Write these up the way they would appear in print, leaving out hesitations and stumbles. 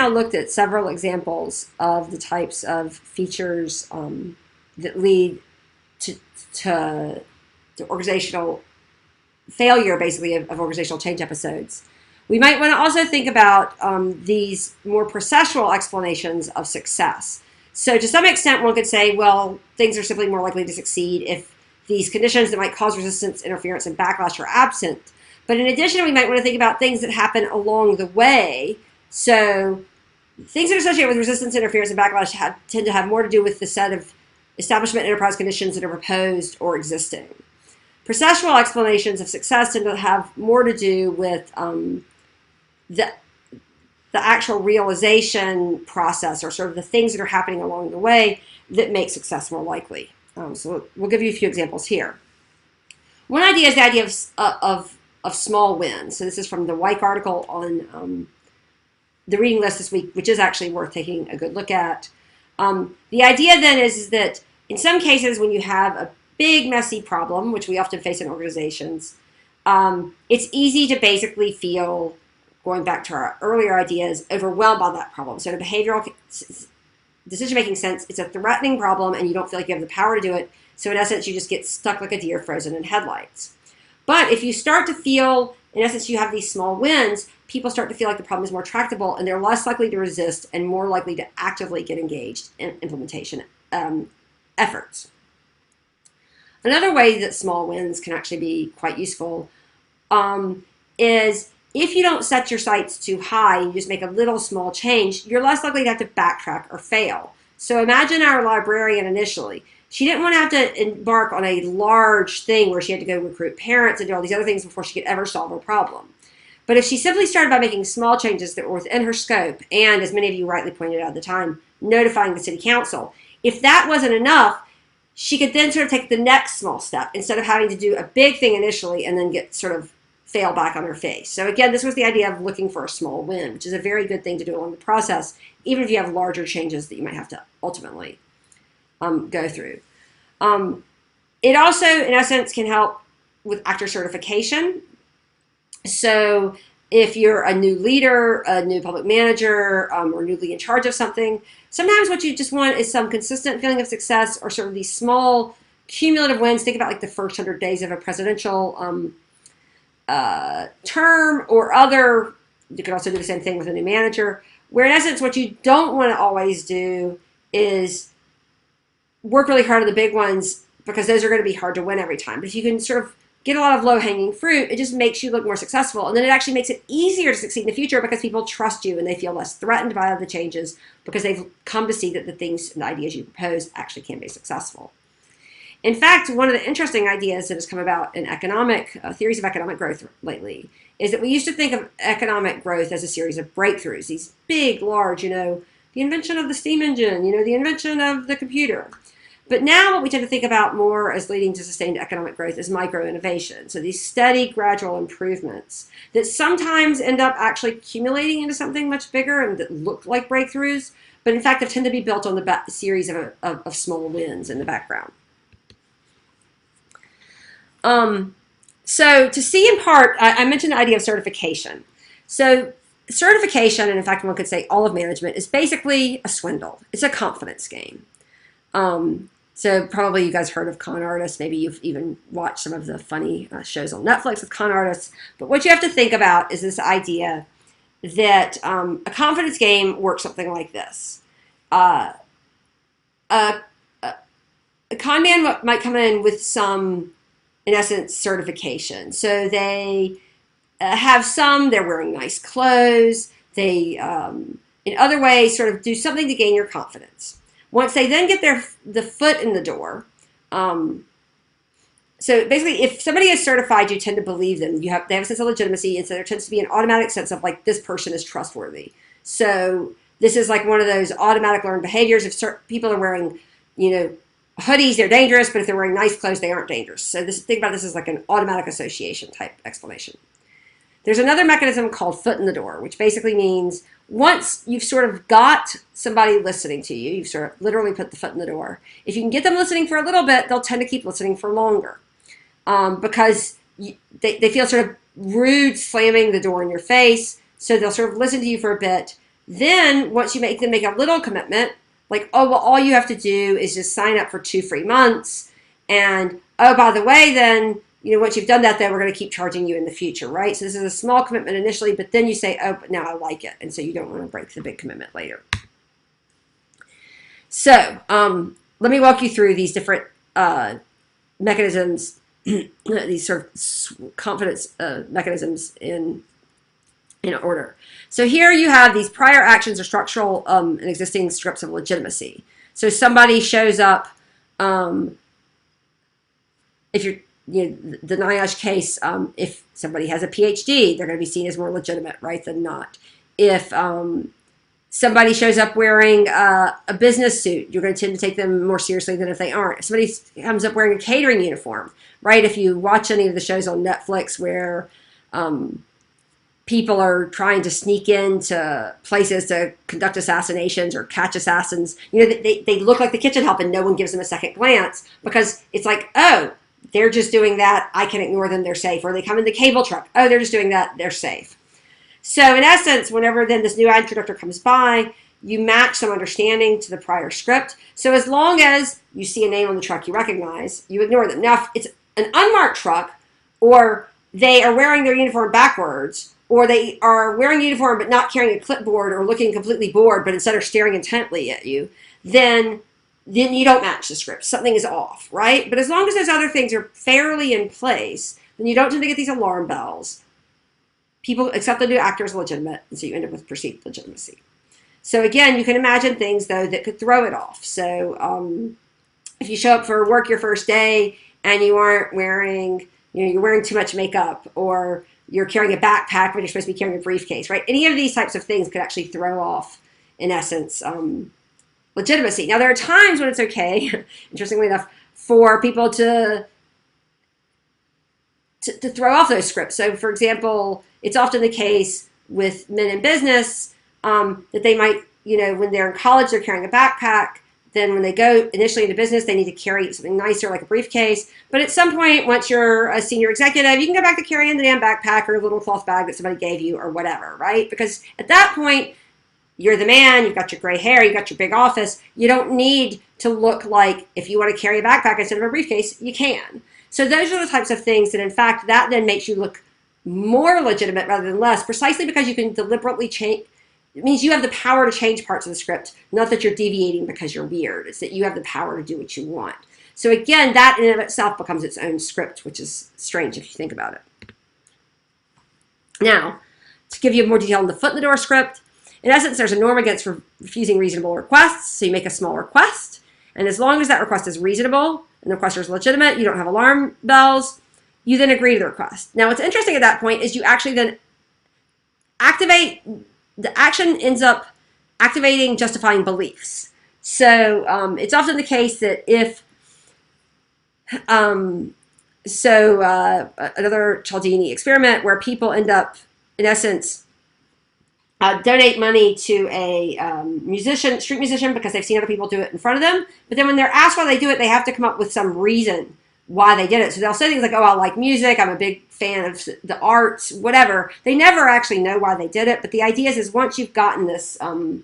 now looked at several examples of the types of features that lead to, to, to organizational failure, basically, of organizational change episodes. We might want to also think about these more processual explanations of success. So to some extent, one could say, well, things are simply more likely to succeed if these conditions that might cause resistance, interference, and backlash are absent. But in addition, we might want to think about things that happen along the way. So things that are associated with resistance, interference, and backlash tend to have more to do with the set of establishment enterprise conditions that are proposed or existing. Processual explanations of success tend to have more to do with the actual realization process, or sort of the things that are happening along the way that make success more likely. So we'll give you a few examples here. One idea is the idea of small wins. So this is from the Weick article on the reading list this week, which is actually worth taking a good look at. The idea then is that in some cases when you have a big messy problem, which we often face in organizations, it's easy to basically feel, going back to our earlier ideas, overwhelmed by that problem. So in a behavioral decision-making sense, it's a threatening problem and you don't feel like you have the power to do it. So in essence, you just get stuck like a deer frozen in headlights. But if you start to feel, in essence, you have these small wins, people start to feel like the problem is more tractable and they're less likely to resist and more likely to actively get engaged in implementation efforts. Another way that small wins can actually be quite useful is if you don't set your sights too high, you just make a little small change, you're less likely to have to backtrack or fail. So imagine our librarian initially. She didn't want to have to embark on a large thing where she had to go recruit parents and do all these other things before she could ever solve her problem. But if she simply started by making small changes that were within her scope, and as many of you rightly pointed out at the time, notifying the city council, if that wasn't enough, she could then sort of take the next small step instead of having to do a big thing initially and then get sort of fail back on her face. So again, this was the idea of looking for a small win, which is a very good thing to do along the process, even if you have larger changes that you might have to ultimately go through. It also, in essence, can help with actor certification. So if you're a new leader, a new public manager, or newly in charge of something, sometimes what you just want is some consistent feeling of success or sort of these small cumulative wins. Think about like the first 100 days of a presidential term or other. You could also do the same thing with a new manager, where in essence what you don't want to always do is work really hard on the big ones, because those are going to be hard to win every time. But if you can sort of get a lot of low-hanging fruit, it just makes you look more successful. And then it actually makes it easier to succeed in the future because people trust you and they feel less threatened by the changes because they've come to see that the things and the ideas you propose actually can be successful. In fact, one of the interesting ideas that has come about in economic theories of economic growth lately is that we used to think of economic growth as a series of breakthroughs, these big, large, the invention of the steam engine, the invention of the computer. But now what we tend to think about more as leading to sustained economic growth is micro-innovation. So these steady, gradual improvements that sometimes end up actually accumulating into something much bigger and that look like breakthroughs, but in fact they tend to be built on the series of small wins in the background. So to see in part, I mentioned the idea of certification. So certification, and in fact one could say all of management, is basically a swindle. It's a confidence game. So probably you guys heard of con artists. Maybe you've even watched some of the funny shows on Netflix with con artists. But what you have to think about is this idea that a confidence game works something like this. A con man might come in with some, in essence, certification. So they have they're wearing nice clothes. They, in other ways, sort of do something to gain your confidence. Once they then get the foot in the door, so basically if somebody is certified, you tend to believe them. They have a sense of legitimacy, and so there tends to be an automatic sense of like, this person is trustworthy. So this is like one of those automatic learned behaviors. If people are wearing, hoodies, they're dangerous, but if they're wearing nice clothes, they aren't dangerous. So think about this as like an automatic association type explanation. There's another mechanism called foot in the door, which basically means once you've sort of got somebody listening to you, you've sort of literally put the foot in the door. If you can get them listening for a little bit, they'll tend to keep listening for longer because they feel sort of rude slamming the door in your face. So they'll sort of listen to you for a bit. Then once you make them make a little commitment, like, oh, well, all you have to do is just sign up for 2 free months. And, oh, by the way, then, once you've done that, then we're going to keep charging you in the future, right? So this is a small commitment initially, but then you say, oh, but now I like it. And so you don't want to break the big commitment later. So let me walk you through these different mechanisms, these sort of confidence mechanisms in order. So here you have these prior actions or structural and existing scripts of legitimacy. So somebody shows up, if you're, the NIOSH case, if somebody has a PhD, they're going to be seen as more legitimate, right, than not. If somebody shows up wearing a business suit, you're going to tend to take them more seriously than if they aren't. If somebody comes up wearing a catering uniform, right, if you watch any of the shows on Netflix where people are trying to sneak into places to conduct assassinations or catch assassins, they look like the kitchen help and no one gives them a second glance because it's like, oh, they're just doing that, I can ignore them, they're safe. Or they come in the cable truck, oh, they're just doing that, they're safe. So in essence, whenever then this new ad introductor comes by, you match some understanding to the prior script. So as long as you see a name on the truck you recognize, you ignore them. Now, if it's an unmarked truck, or they are wearing their uniform backwards, or they are wearing a uniform but not carrying a clipboard or looking completely bored, but instead are staring intently at you, then you don't match the script. Something is off, right? But as long as those other things are fairly in place, then you don't tend to get these alarm bells. People accept the new actor as legitimate, and so you end up with perceived legitimacy. So again, you can imagine things, though, that could throw it off. So if you show up for work your first day and you aren't wearing, you're wearing too much makeup, or you're carrying a backpack when you're supposed to be carrying a briefcase, right? Any of these types of things could actually throw off, in essence, legitimacy. Now, there are times when it's okay, interestingly enough, for people to throw off those scripts. So, for example, it's often the case with men in business that they might, when they're in college, they're carrying a backpack. Then when they go initially into business, they need to carry something nicer like a briefcase. But at some point, once you're a senior executive, you can go back to carrying the damn backpack or a little cloth bag that somebody gave you or whatever, right? Because at that point, you're the man, you've got your gray hair, you've got your big office. You don't need to look like, if you want to carry a backpack instead of a briefcase, you can. So those are the types of things that, in fact, that then makes you look more legitimate rather than less, precisely because you can deliberately change. It means you have the power to change parts of the script, not that you're deviating because you're weird. It's that you have the power to do what you want. So again, that in and of itself becomes its own script, which is strange if you think about it. Now, to give you more detail on the foot in the door script, in essence, there's a norm against refusing reasonable requests. So you make a small request, and as long as that request is reasonable and the requester is legitimate, you don't have alarm bells, you then agree to the request. Now, what's interesting at that point is you actually then activate, the action ends up activating justifying beliefs. So it's often the case that if, another Cialdini experiment where people end up, in essence, donate money to a street musician because they've seen other people do it in front of them. But then when they're asked why they do it, they have to come up with some reason why they did it. So they'll say things like, oh, I like music, I'm a big fan of the arts, whatever. They never actually know why they did it. But the idea is once you've gotten this, to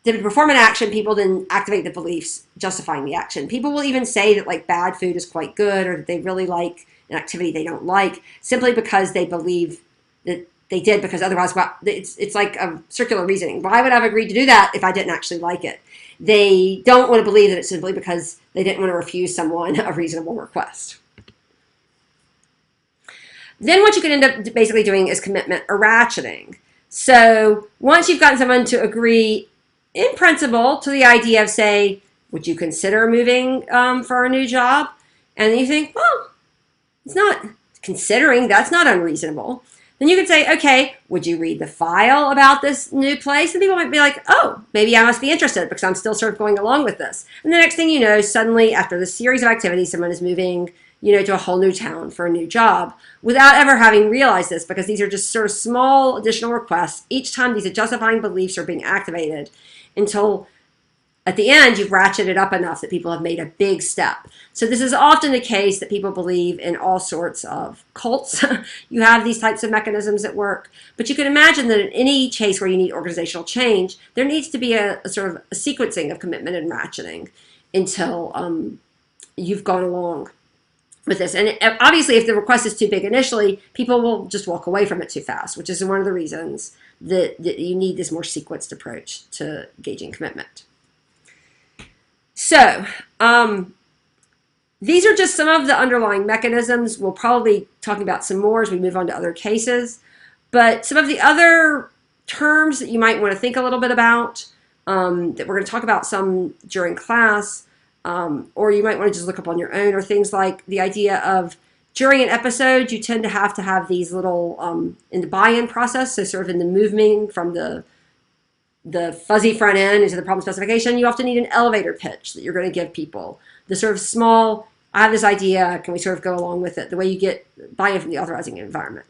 perform an action, people then activate the beliefs justifying the action. People will even say that like bad food is quite good, or that they really like an activity they don't like, simply because they believe that they did, because otherwise, well, it's like a circular reasoning. Why would I have agreed to do that if I didn't actually like it? They don't want to believe that it's simply because they didn't want to refuse someone a reasonable request. Then what you can end up basically doing is commitment or ratcheting. So once you've gotten someone to agree in principle to the idea of, say, would you consider moving for a new job? And then you think, well, it's not considering, that's not unreasonable. Then you could say, okay, would you read the file about this new place? And people might be like, oh, maybe I must be interested because I'm still sort of going along with this. And the next thing you know, suddenly after this series of activities, someone is moving, to a whole new town for a new job without ever having realized this, because these are just sort of small additional requests. Each time these justifying beliefs are being activated until at the end, you've ratcheted up enough that people have made a big step. So this is often the case that people believe in all sorts of cults. You have these types of mechanisms at work. But you can imagine that in any case where you need organizational change, there needs to be a sort of a sequencing of commitment and ratcheting until you've gone along with this. And obviously, if the request is too big initially, people will just walk away from it too fast, which is one of the reasons that you need this more sequenced approach to gauging commitment. So these are just some of the underlying mechanisms. We'll probably be talking about some more as we move on to other cases. But some of the other terms that you might want to think a little bit about, that we're going to talk about some during class, or you might want to just look up on your own, are things like the idea of during an episode, you tend to have these little, in the buy-in process, so sort of in the moving from the fuzzy front end into the problem specification, you often need an elevator pitch that you're going to give people. The sort of small, I have this idea, can we sort of go along with it? The way you get buy-in from the authorizing environment.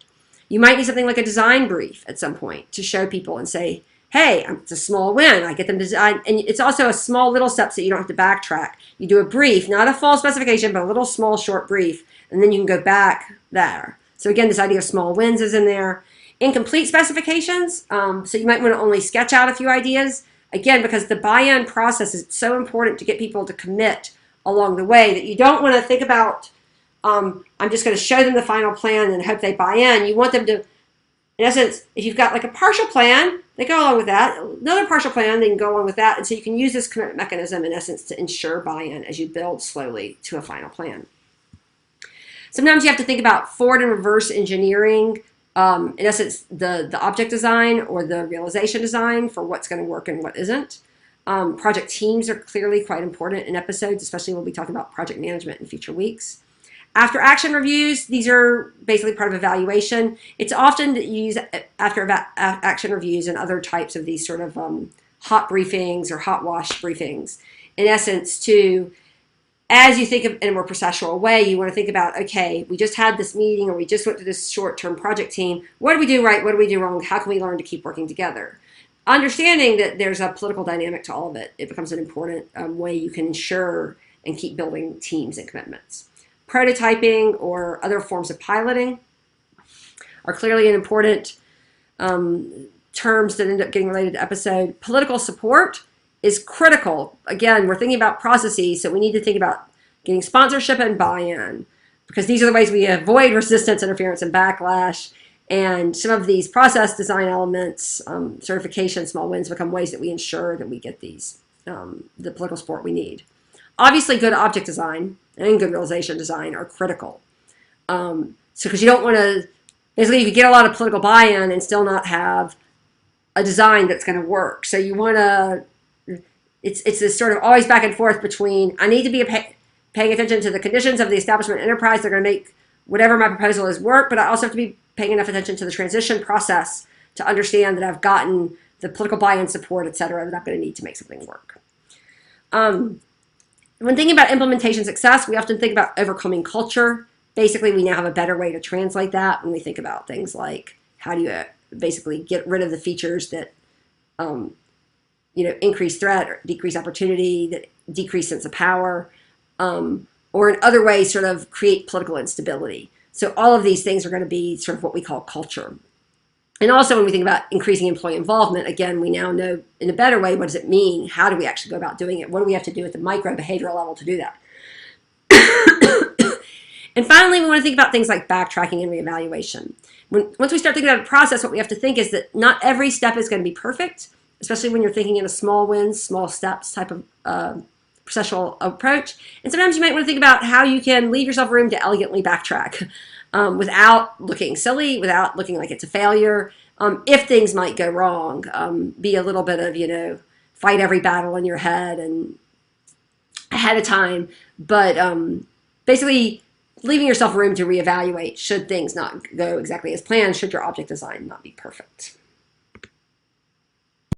You might need something like a design brief at some point to show people and say, hey, it's a small win. I get them to design. And it's also a small little steps that you don't have to backtrack. You do a brief, not a full specification, but a little small short brief, and then you can go back there. So again, this idea of small wins is in there. Incomplete specifications, so you might want to only sketch out a few ideas. Again, because the buy-in process is so important to get people to commit along the way that you don't want to think about, I'm just going to show them the final plan and hope they buy in. You want them to, in essence, if you've got like a partial plan, they go along with that. Another partial plan, they can go along with that. And so you can use this commitment mechanism, in essence, to ensure buy-in as you build slowly to a final plan. Sometimes you have to think about forward and reverse engineering, in essence, the object design or the realization design for what's going to work and what isn't. Project teams are clearly quite important in episodes, especially when we talk about project management in future weeks. After action reviews, these are basically part of evaluation. It's often used after action reviews and other types of these sort of hot briefings or hot wash briefings. In essence, to as you think of in a more processual way, you want to think about, okay, we just had this meeting or we just went through this short-term project team. What do we do right? What do we do wrong? How can we learn to keep working together? Understanding that there's a political dynamic to all of it, it becomes an important way you can ensure and keep building teams and commitments. Prototyping or other forms of piloting are clearly an important terms that end up getting related to episode. Political support is critical. Again, we're thinking about processes, so we need to think about getting sponsorship and buy-in, because these are the ways we avoid resistance, interference, and backlash. And some of these process design elements, certification, small wins, become ways that we ensure that we get these, the political support we need. Obviously, good object design and good realization design are critical. So because you don't want to, basically you could get a lot of political buy-in and still not have a design that's going to work. So you want to, it's this sort of always back and forth between, I need to be paying attention to the conditions of the establishment enterprise. They're going to make whatever my proposal is work, but I also have to be paying enough attention to the transition process to understand that I've gotten the political buy-in support, et cetera, that I'm going to need to make something work. When thinking about implementation success, we often think about overcoming culture. Basically, we now have a better way to translate that when we think about things like how do you basically get rid of the features that increase threat or decrease opportunity, that decrease sense of power, or in other ways sort of create political instability. So all of these things are going to be sort of what we call culture. And also when we think about increasing employee involvement, again, we now know in a better way, what does it mean? How do we actually go about doing it? What do we have to do at the micro behavioral level to do that? And finally, we want to think about things like backtracking and reevaluation. Once we start thinking about a process, what we have to think is that not every step is going to be perfect, especially when you're thinking in a small wins, small steps type of processual approach. And sometimes you might want to think about how you can leave yourself room to elegantly backtrack without looking silly, without looking like it's a failure. If things might go wrong, be a little bit of, fight every battle in your head and ahead of time. But basically leaving yourself room to reevaluate should things not go exactly as planned, should your object design not be perfect.